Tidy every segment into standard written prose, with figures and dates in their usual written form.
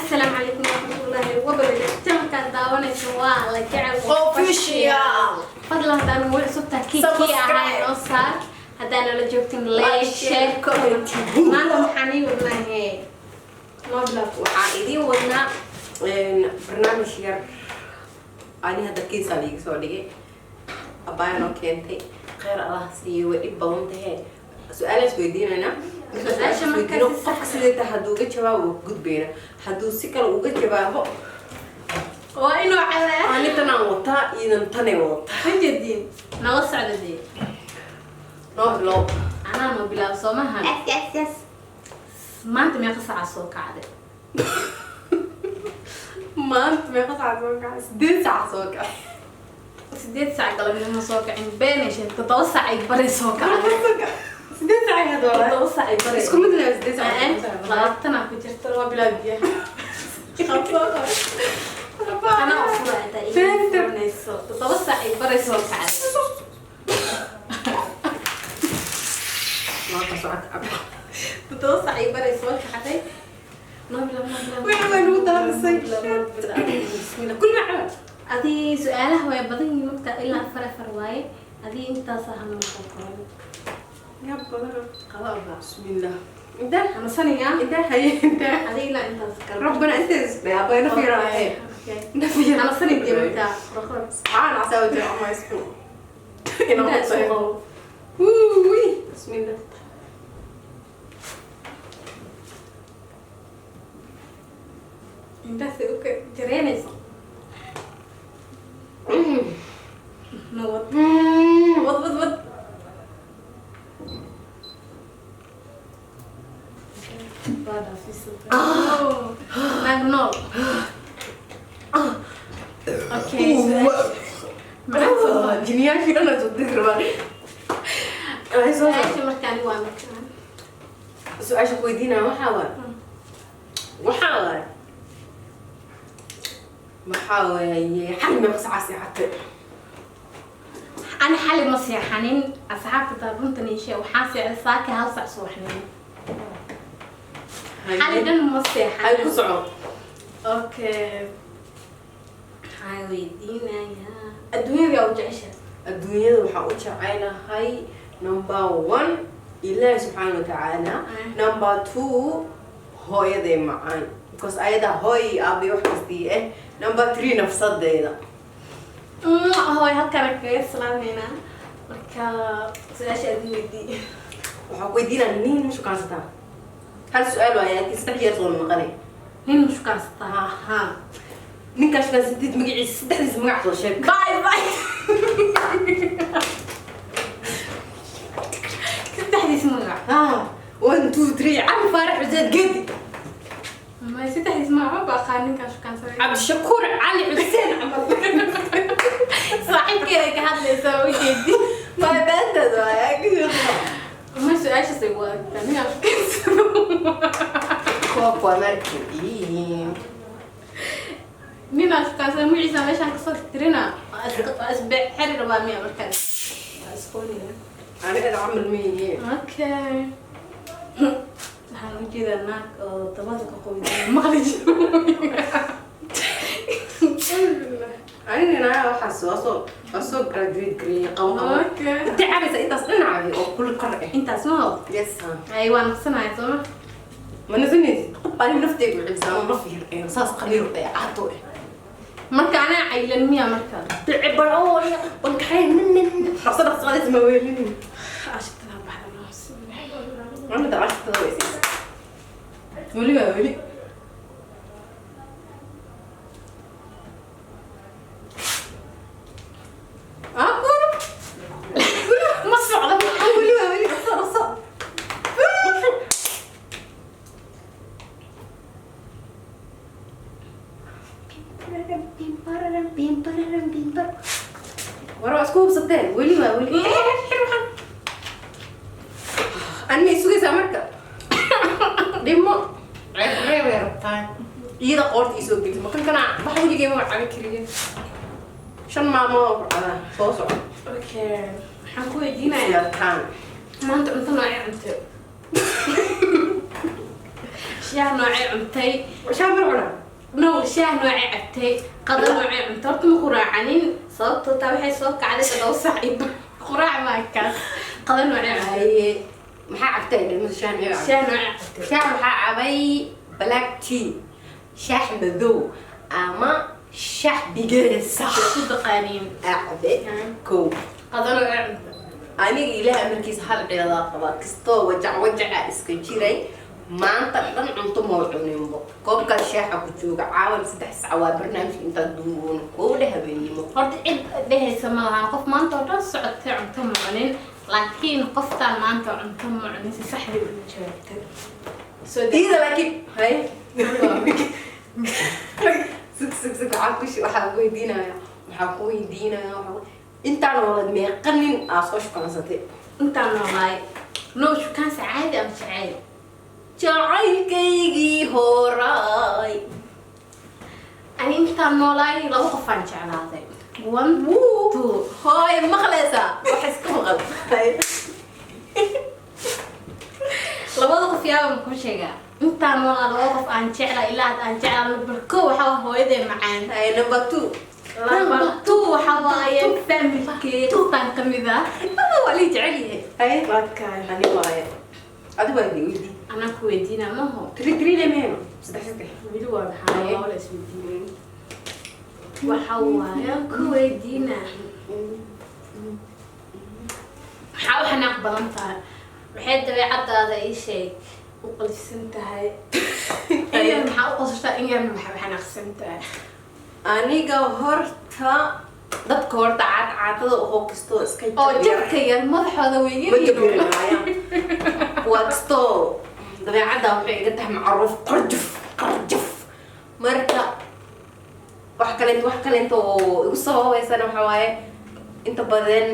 السلام عليكم ورحمة الله وبركاته. كان داوني سوا الله يجعل official. فضلا هذا نقول صوتها كي هاي نصار هذا أنا لجوكتين ليش كومنت ما لهم حني ولا هي ما بلا وعائدي ودنا برنامج ير أنا هذا كيس عليك سوري أبايا كنتي خير الله سي وإبون ده سؤال سويدين أنا عشان ما كان قفص اللي تحدوك جواب وجود بينا حدو سكر وجود جوابه وإنه على أنا تناوتا ينتناوتا من جدين نوصل على دي نو أنا ما بلا صومها يس ما أنت ما قصة عصوك عادي ما أنت ما قصة عصوك سديت عصوك سديت ساعة قبل من صوك عند بينش تتوسع يكبر صوك عادي سديت ساعة هذول تتوسع يكبر بس كل مدة سديت ساعة غلطت أنا كنت أشتري بلا بيا أنا أفرع تاني تتوسع يكبر صوك عادي ما قصعت تتوسع يكبر صوك عادي ما بلا وين وضع الصيف بسم الله كل معه هذه سؤاله هو يبضين نقطة إلا فرفر واي هذه أنت صاحب المقرن يا بلد خلاص بسم الله انت أنا صنيع انت هي انت هذه لا أنت ذكر ربنا انت يا ابوي انا في رايي أنا صنيع دي متى رخر سبحان الله سويت ما يسكون أنت سوق وي بسم الله أنت سوق جرينيس نوت وض بعد في صوت ماغنول اوكي جنيان في انا تذكر بالي ايش مكاني ومكان سؤال شو كويدينا وحاول حل ما بس عاسي حتى أنا حالي مصيحانين أصحابي طابونتني شيء وحاسي على ساكي هالصع صوحنين حالي دم مصيحانين هاي كسعو أوكي هاي ويدينا يا الدنيا يا وجعشة الدنيا وحاوتش عينا هاي نمبر 1 إله سبحانه وتعالى نمبر 2 هو يدي معاي because أيضا هاي أبي وحكستي نمبر 3 نفس الدايدا هو هالكرك يسلم هنا مركا سؤال أدويدي وحكويدينا نين مش كاستا هل سؤال وياك استحيي صور مقني نين مش كاستا ها نين كاش كان سديد مقعي سدحديس مقعط وشيك باي سدحديس مقع 1 2 3 عم فارح وزاد قدي ما سدحديس مقع بقى خانين كاش كان سوي عبد الشكور علي حسين عمل صاحب كده كهذا يسوي كده ما بنت ذاك ما سؤال شو سوى تاني كوكو مركبي مين أشوف كذا مو عيسى مش هنقصد ترينا أسبوع حري ربع 100 مركز أسكوني أنا قاعد أعمل مين أوكي هنجي كذا هناك طبعاً قوي ما خليج أنا حاسة أصلا graduate degree قوي أوكي أنت عارفة أنت أصلا عارفة أو كل قرية أنت اسمه يس أيوة نقصنا يا سما ما نزلني طبعا نفتي بالعزام ما في رصاص قليل عطوه مركا أنا عيلن 100 مركز تعبر أول والكحين من حصل صغيرة موالين عشان تلعب بحر الناس أنا دعست تويسي ولي مصر على ولي صار ورا اسكوب صدق ولي أنا يسوي سمكة ديمو عيب يا ربطان إذا قلت يسوي ما كان بحاول يجيب معك كريه شن ما صوصه أوكي حنكون يدينا يا كان ما أنت مثلا أنت شاه نوعي عمتي وشاف العنا نو شاه نوعي عبتي قضى نوعي عمتي horta ma quraacanin sababtoo taa waxay soo kacday dad oo saaxiib quraac ma kaas qada noocay haye maxaa cabtay ilmo shah noocay shah noocay cabtay shah waxaa cabay black tea shah madow ama shah bigeesa ku daqaaniin acbe ko qada noocay cunta aniga ilaahay markiis hal ciidadaa qaba kastoo wajaca iska jiray maanta dhan cunto ma cunimbo koobka shaaxa ku jooga caawan 3 saac waa barnaamij inta duuban oo dhahabeenimo horta cid dhehaysa ma laha qof maanta oo dhan socotay cunto ma cunin laakiin qoftaan maanta cunto ma cunin si saxdi u jawaabtay soo diida laakiin hay sug waxaa ku weydiinaya intaan wala meeqanin aa soo shukansatay intaan noolaay noo shukaansi caadi ama jacayl jacaylkaygii horaay ani intaan noolaay laba qof aan jeclaaday one two hooy maqlaysaa wax iska maqal labada qof yaaba ku sheegaa intaan noolaa laba qof aan jeclaa ilaa aan jeclaa number 2 waxa hooyaday macaan ay number 2 number 2 waxa waaye family qoftaan kamid ah waa li jecel yahay ay baadkaa ani waaye adigu waa weydi ana ku weydiina ma ho tiri leeyahay saddex wili waa maxaa wala isweydiin waxa waaye ku weydiina maxaa waxa naq badan tahay maxay dabeecadaada ii sheeg u qalifsan tahay ayaan maxaa u qostaa in yar waxa naqsan tahay aniga horta dadka horta caadada oo kastoo iska oo jabka yar madaxooda weeyeen waa kastoo dabeecada waxay iga tahay macruuf qarjuf marka wax kale oo igu sababaysana waxa waaye inta badan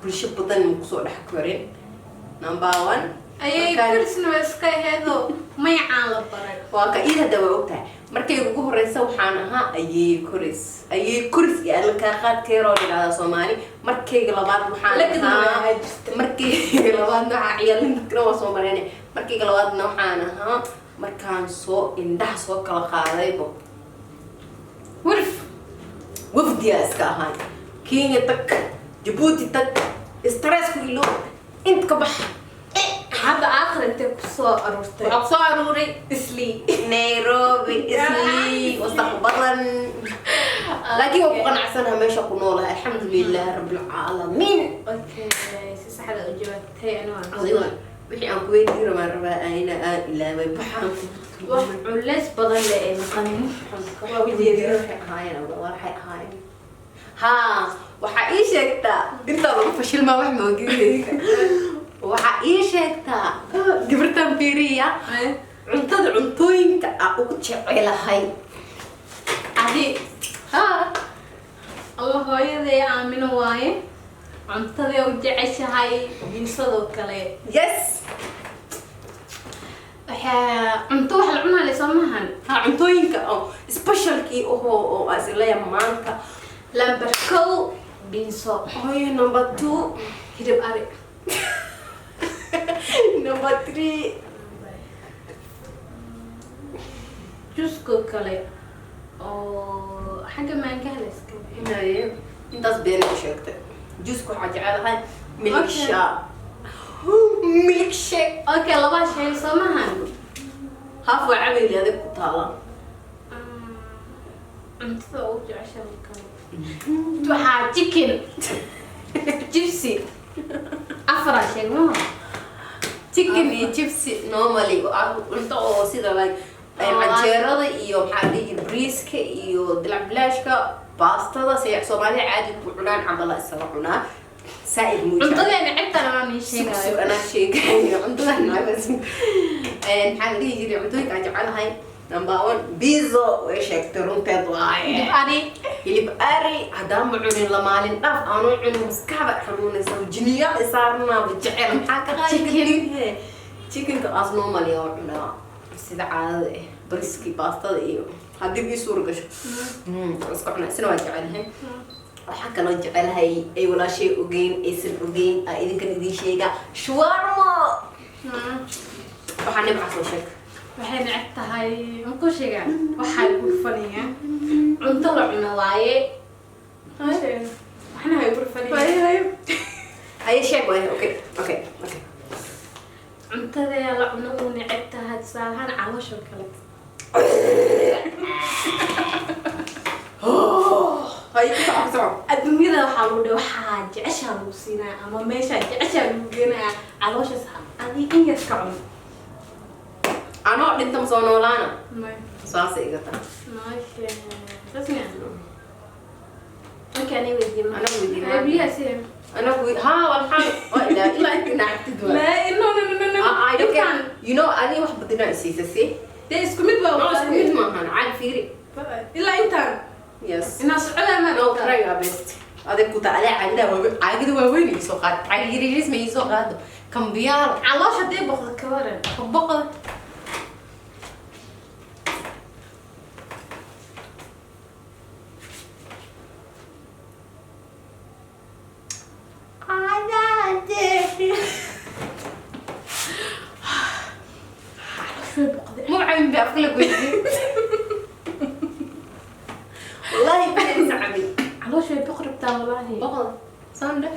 bulsho badan ku soo dhex korin number 1 ayay kursna iska heedo maycaan la baray waa ka ida dawa ogtahay markay ugu horeysa waxaan ahaa ayay kuris iyo alka qaadkeero dhigada Soomaali markay labaad waxaan ahaa markay labaad waxa ciyaalin karo Soomaaliyeed markay labaadna waxaan ahaa markaan soo indhaha soo kala qaadaybo wafdiya iska ahaa Kenya tak Djibouti tak stress ku ilo inta ka bax hadda aakhir intee ku soo aruurtay waxaa soo aruuray isli Nairobi isli wasaq badan laakiin waa ku qanacsanahay meesha ku noolahay alxamdulillaah rabbil caalamiin okay si saxda u jawaabtay ana adiga wixii aan ku weydiin rabaa ayna aan ilaaway baxaan wax culays badan leh ee maqanin waa wajiyada waxay ahaayeen waxaa ii sheegtaa inta lagu fashilmaa wax moogeeyay waxaa ii sheegtaa gabartan fiiriya cuntada cuntooyinka aan ugu jecelahay adi الله hooyaday aamino waaye cuntada u jeceshahay biisadoo kale yes cunto wax la cunaa le soomahan cuntooyinka oo specialkii oo asilaya maanta number 2 biiso hooyo number 2 hilib ari number 3 juusko kale oo xagga maangaha la iska bixinayo intaas been ku sheegtay juusku waxaa jecelahay milkshake okay laba shay soomahan haaf waa cabayli adag ku taala cuntada ugu jeceshahay kale waxaa chicken gypsy afra shay ma chicken iyo gypsy normally cunto oo sida like canjeerada iyo maxaa dhihi briiska iyo dilacbilaashka baastada si Soomaaliya caadi ku cunaan cabala isaga cunaa saaid muujiyo cuntadeena cibtan aan sheegayo ana sheegayo cuntada naabas maxaa dhihi jiray cuntooyinka aan jecelahay number 1 pizza way sheegtay runteed waaye hilib ari hadaan ma cunin la maalin dhaaf aanu cunin maskaxda xanuunaysa jiniya isaarna jecel maxaa ka qaadi chickenka as normally oo cunaa sida caadada briski baastada iyo hadii bii suur gasho isku cunaysan waa jecelahay waxa kale oo jecelahay ay walaashay ogeyn aysan ogeyn idinka idin sheega shawarma waxaan nibca soo sheeg waxay neceb tahay muku sheegaa waxay gurfanayaan cunto la cuno waaye waxna hay gurfanayaan haye sheeg waaye okay cuntada la cuno uu neceb tahay tusaalahaan caloosha kale haye kusoo adduunyada waxaa lagu dhahay waxaa jeceshaa lagu siinaa ama meeshaa jeceshaa lagu geenayaa calooshaas adii in yar ka cuno anoo dhinta ma soo noolaana may saasay iga tahay ماشي تسمع ممكن أنا ودي أنا ودي ما أبي أسير أنا ها والحال لا أنت نعكت دوا لا إنه I don't care you know أنا واحد بدنا أسيسي ده اسكمت بقى no اسكمت ما هن عاد فيري إلا أنت yes الناس على ما no كراي best هذا كنت عليه عندها عاقد وين يسوقات عاقد يريز ما يسوقات كم بيار علاش ده بقى كورن بقى مو عم بأكلك ويدي والله بني سعبي علاش بقرب تاع والله بقى صامدة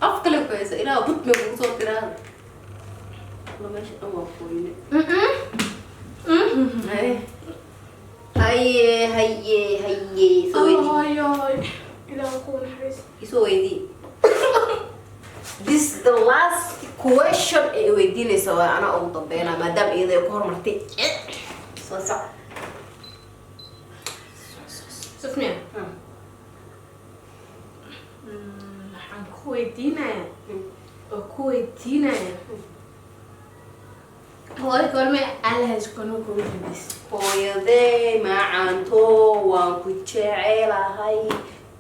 أكلك كويسة إلى بط من صوت كده والله ماشي أما فويني هاي سوي هاي إلى أكون حريص يسوي دي This is the last question ee weydiinaysa waa ana ugu dambeena maadaama iyada ku hormartay soo sac سمع waxaan ku weydiinayaa hooyo goorme alahays kanu ku weydiis hooyaday macaanto waan ku jecelahay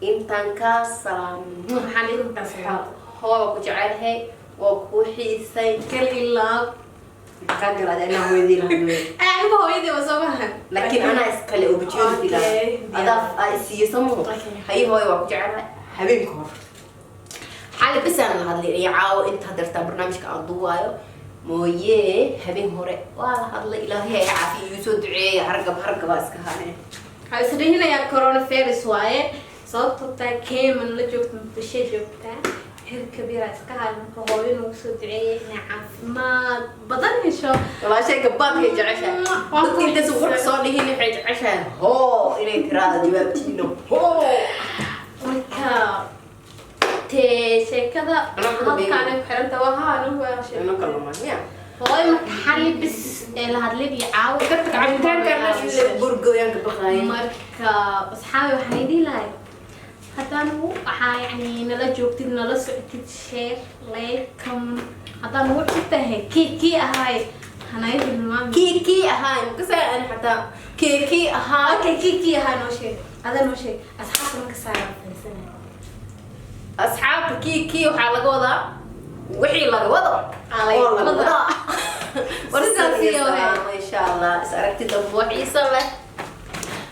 intaan ka salaam waxaan idin tasaa hooyo ku jecelahay waa ku xiisay kalilaab ka galada inaan weydiinayo أنا هويدي وصباحا لكن أنا إسكالي opportunity لا هذا سيسمو هاي هوي وقجعنا حبيبي كور حالي بس أنا هذا اللي يعاو أنت هدرت برنامج كأضوايو مويه حبيبي هوري والله هذا إلهي عافي يسود عي هرقب بس كهاني هاي سريهنا يا كورونا فيروس واي صوت تا كيم من لجوك بشي جوكتا هير كبيرة اسكاها هوين وسود عي عافماد بدن شو والله شيء قباك هي جعشة قلت أنت سوق صار هنا حيج عشان هو إلي ترى جوابتينه هو marka te كذا halkaan xiranta waxa anigu waa shay أنا كلامي hooyo marka xali bis ee la hadlay caaw dadka cabitaanka la burgoyanka baqaaya marka asxaabi waxaan idin lahay haddaan waxa yani nala joogtid nala socotid share like haddaan wuxuu tahay kii ahay hanay hilmaan kii ahay makasa ana xataa kii ahay okay kii ahay noo sheeg adan noo sheeg asxaabta marka saaran fahsanay asxaabta kii waxa laga wadaa wixii laga wado laga wado warsaasiyo ma sha Allah is aragtida buuxiisa leh